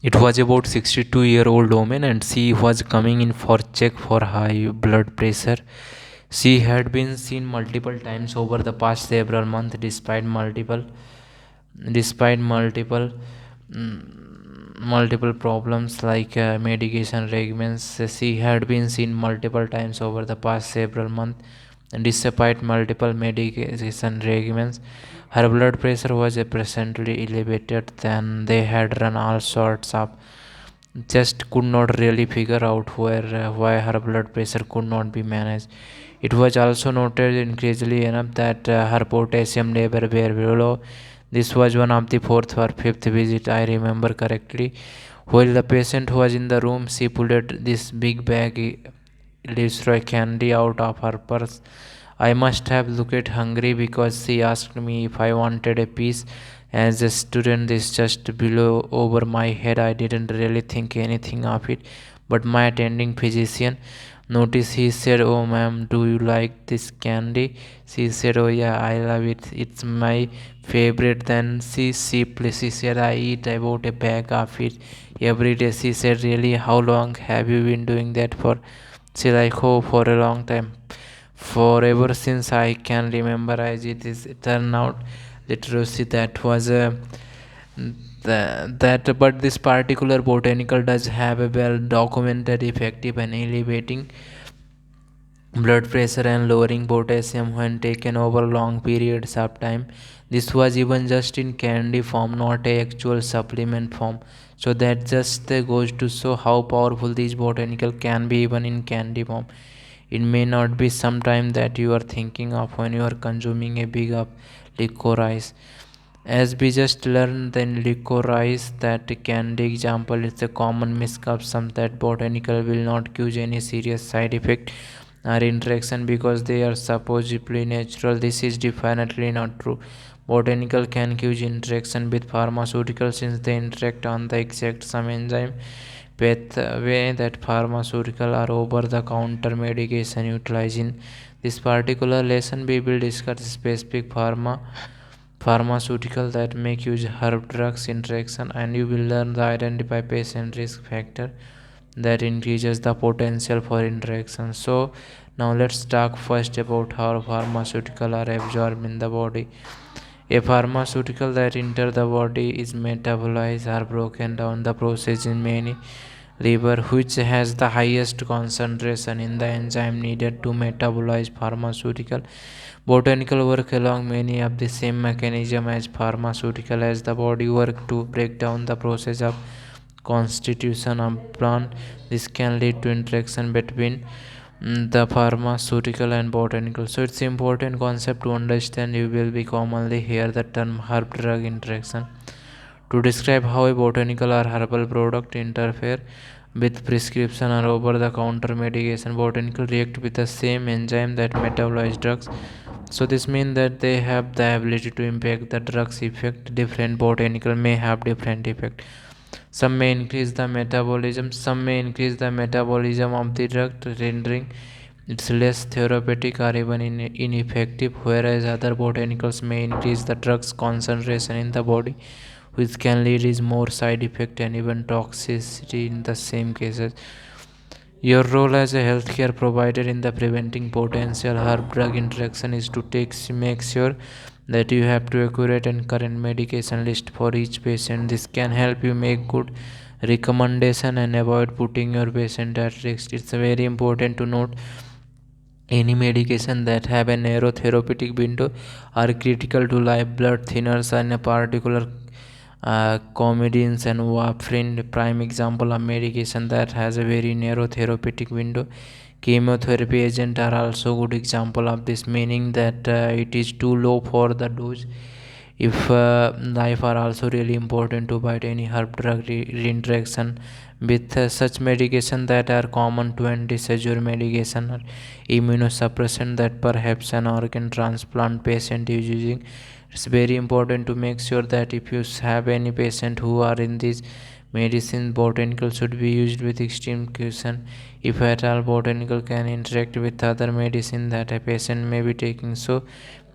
It was about 62-year-old woman and she was coming in for check for high blood pressure. She had been seen multiple times over the past several months despite multiple problems like medication regimens. She had been seen multiple times over the past several months and despite multiple medication regimens. Her blood pressure was presently elevated. Then they had run all sorts of just could not really figure out why her blood pressure could not be managed. It was also noted increasingly enough that her potassium level were very low. This was one of the fourth or fifth visit, I remember correctly. While the patient was in the room, she pulled this big bag destroy candy out of her purse. I must have looked hungry because she asked me if I wanted a piece. As a student, this just below over my head. I didn't really think anything of it. But my attending physician noticed. He said, "Oh, ma'am, do you like this candy?" She said, "Oh, yeah, I love it. It's my favorite." Then she said, "I eat about a bag of it every day." She said, "Really? How long have you been doing that for?" She like, "Oh, for a long time. For ever since I can remember." As it is turned out, literacy that was a that but this particular botanical does have a well documented effective and elevating blood pressure and lowering potassium when taken over long periods of time. This was even just in candy form, not a actual supplement form. So that just goes to show how powerful these botanical can be even in candy form. It may not be sometime that you are thinking of when you are consuming a big of licorice. As we just learned, then licorice, that candy example, is a common misconception that botanical will not cause any serious side effect or interaction because they are supposedly natural. This is definitely not true. Botanical can cause interaction with pharmaceutical since they interact on the exact same enzyme pathway that pharmaceutical or over-the-counter medication utilize. In this particular lesson, we will discuss specific pharmaceutical that make use herb drugs interaction, and you will learn the identify patient risk factor that increases the potential for interaction. So now let's talk first about how pharmaceutical are absorbed in the body. A pharmaceutical that enter the body is metabolized or broken down the process in many liver, which has the highest concentration in the enzyme needed to metabolize pharmaceutical. Botanical work along many of the same mechanism as pharmaceutical as the body work to break down the process of constitution of plant. This can lead to interaction between the pharmaceutical and botanical. So it's important concept to understand. You will be commonly hear the term herb drug interaction to describe how a botanical or herbal product interfere with prescription or over the counter medication. Botanical react with the same enzyme that metabolize drugs, so this means that they have the ability to impact the drug's effect. Different botanical may have different effect. Some may increase the metabolism, some may increase the metabolism of the drug, rendering it less therapeutic or even ineffective, whereas other botanicals may increase the drug's concentration in the body, which can lead to more side effect and even toxicity in the same cases. Your role as a healthcare provider in the preventing potential herb drug interaction is to make sure that you have to accurate and current medication list for each patient. This can help you make good recommendation and avoid putting your patient at risk. It's very important to note any medication that have a narrow therapeutic window are critical to life. Blood thinners and a particular comedines and warfarin, prime example of medication that has a very narrow therapeutic window. Chemotherapy agent are also good example of this, meaning that it is too low for the dose. If life are also really important to avoid any herb drug interaction with such medication that are common to anti-seizure medication or immunosuppressant that perhaps an organ transplant patient is using. It's very important to make sure that if you have any patient who are in these medicine, botanical should be used with extreme caution. If at all, botanical can interact with other medicine that a patient may be taking, so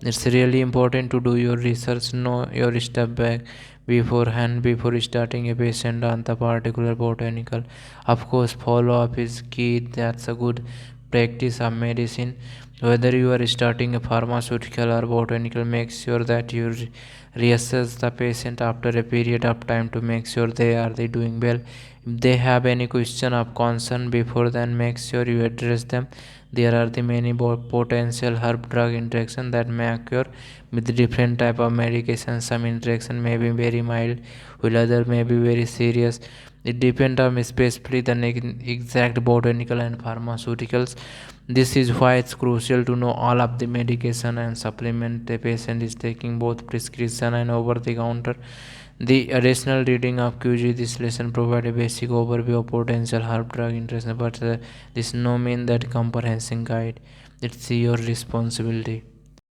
It's really important to do your research, know your step back beforehand before starting a patient on the particular botanical. Of course, follow up is key. That's a good practice of medicine. Whether you are starting a pharmaceutical or botanical, make sure that you reassess the patient after a period of time to make sure they doing well. If they have any question of concern before then, make sure you address them. There are the many potential herb drug interaction that may occur with different type of medication. Some interaction may be very mild while other may be very serious. It depends on especially the exact botanical and pharmaceuticals. This is why it's crucial to know all of the medication and supplement the patient is taking, both prescription and over the counter. The additional reading of QG this lesson provide a basic overview of potential herb drug interaction, but this no mean that comprehensive guide. It's your responsibility.